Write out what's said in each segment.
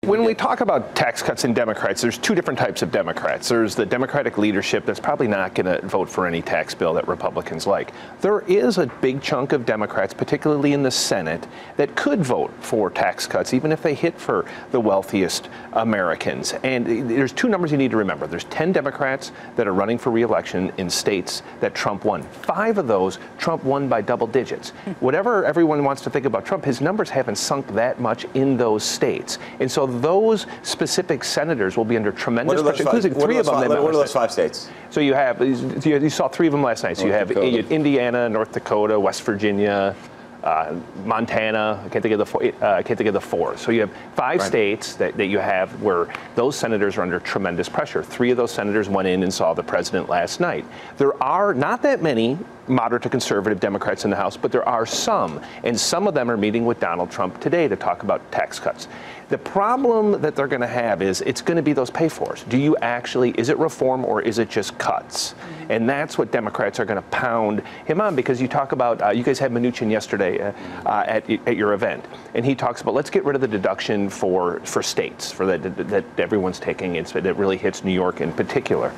When we talk about tax cuts in Democrats, there's two different types of Democrats. There's the Democratic leadership that's probably not going to vote for any tax bill that Republicans like. There is a big chunk of Democrats, particularly in the Senate, that could vote for tax cuts, even if they hit for the wealthiest Americans. And there's two numbers you need to remember. There's 10 Democrats that are running for re-election in states that Trump won. 5 of those, Trump won by double digits. Whatever everyone wants to think about Trump, his numbers haven't sunk that much in those states. And so those specific senators will be under tremendous pressure, including 3 of them. What are those 5 states? So you have, you saw 3 of them last night. So you have Indiana, North Dakota, West Virginia, Montana. I can't think of the 4. So you have 5 states that you have where those senators are under tremendous pressure. 3 of those senators went in and saw the president last night. There are not that many moderate to conservative Democrats in the House, but there are some, and some of them are meeting with Donald Trump today to talk about tax cuts. The problem that they're going to have is it's going to be those pay-fors. Do you actually, is it reform or is it just cuts? And that's what Democrats are going to pound him on, because you talk about, you guys had Mnuchin yesterday at your event, and he talks about, let's get rid of the deduction for states, for that everyone's taking, that really hits New York in particular.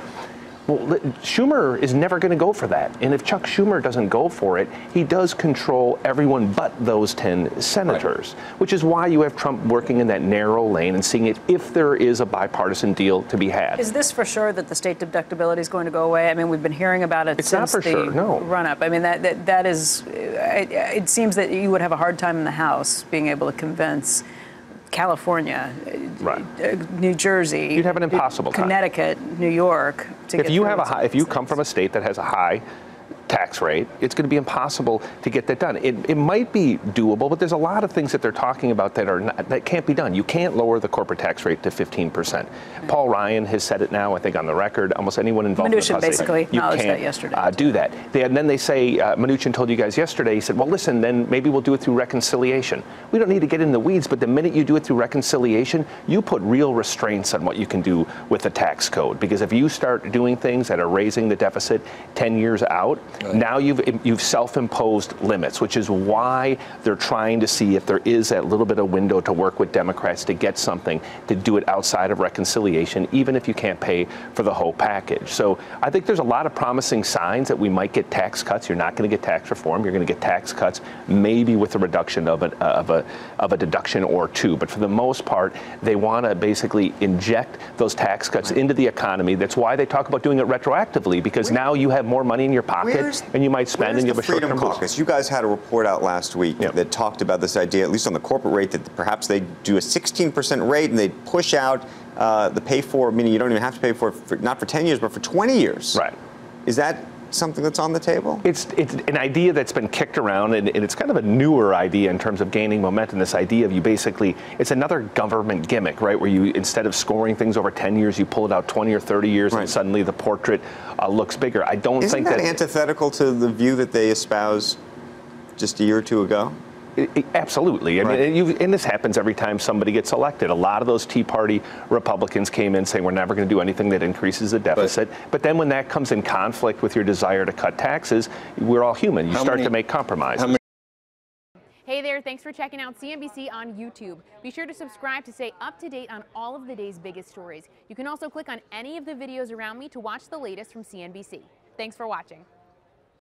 Well, Schumer is never going to go for that. And if Chuck Schumer doesn't go for it, he does control everyone but those 10 senators, which is why you have Trump working in that narrow lane and seeing it if there is a bipartisan deal to be had. Is this for sure that the state deductibility is going to go away? I mean, we've been hearing about it since the run-up. I mean, that is, it seems that you would have a hard time in the House being able to convince California, New Jersey, you'd have an impossible time. Connecticut, New York. If you come from a state that has a high tax rate, it's going to be impossible to get that done. It might be doable, but there's a lot of things that they're talking about that can't be done. You can't lower the corporate tax rate to 15%. Paul Ryan has said it now, I think, on the record. Almost anyone involved in the process, basically acknowledged that yesterday. Do that. And then they say, Mnuchin told you guys yesterday, he said, well, listen, then maybe we'll do it through reconciliation. We don't need to get in the weeds, but the minute you do it through reconciliation, you put real restraints on what you can do with the tax code. Because if you start doing things that are raising the deficit 10 years out, now you've self-imposed limits, which is why they're trying to see if there is that little bit of window to work with Democrats to get something, to do it outside of reconciliation, even if you can't pay for the whole package. So I think there's a lot of promising signs that we might get tax cuts. You're not going to get tax reform. You're going to get tax cuts, maybe with a reduction of a deduction or 2. But for the most part, they want to basically inject those tax cuts into the economy. That's why they talk about doing it retroactively, because now you have more money in your pocket. And you might spend, and you have a short-term caucus. You guys had a report out last week that talked about this idea, at least on the corporate rate, that perhaps they do a 16% rate and they push out the pay for, meaning you don't even have to pay for it, not for 10 years, but for 20 years. Right. Is that something that's on the table? It's an idea that's been kicked around, and it's kind of a newer idea in terms of gaining momentum. This idea of you basically, it's another government gimmick, right? Where you, instead of scoring things over 10 years, you pull it out 20 or 30 years, and suddenly the portrait looks bigger. I don't think that... Isn't that antithetical to the view that they espoused just a year or 2 ago? Absolutely. I mean, and this happens every time somebody gets elected. A lot of those Tea Party Republicans came in saying we're never going to do anything that increases the deficit. But then when that comes in conflict with your desire to cut taxes, we're all human. You start to make compromises. Hey there, thanks for checking out CNBC on YouTube. Be sure to subscribe to stay up to date on all of the day's biggest stories. You can also click on any of the videos around me to watch the latest from CNBC. Thanks for watching.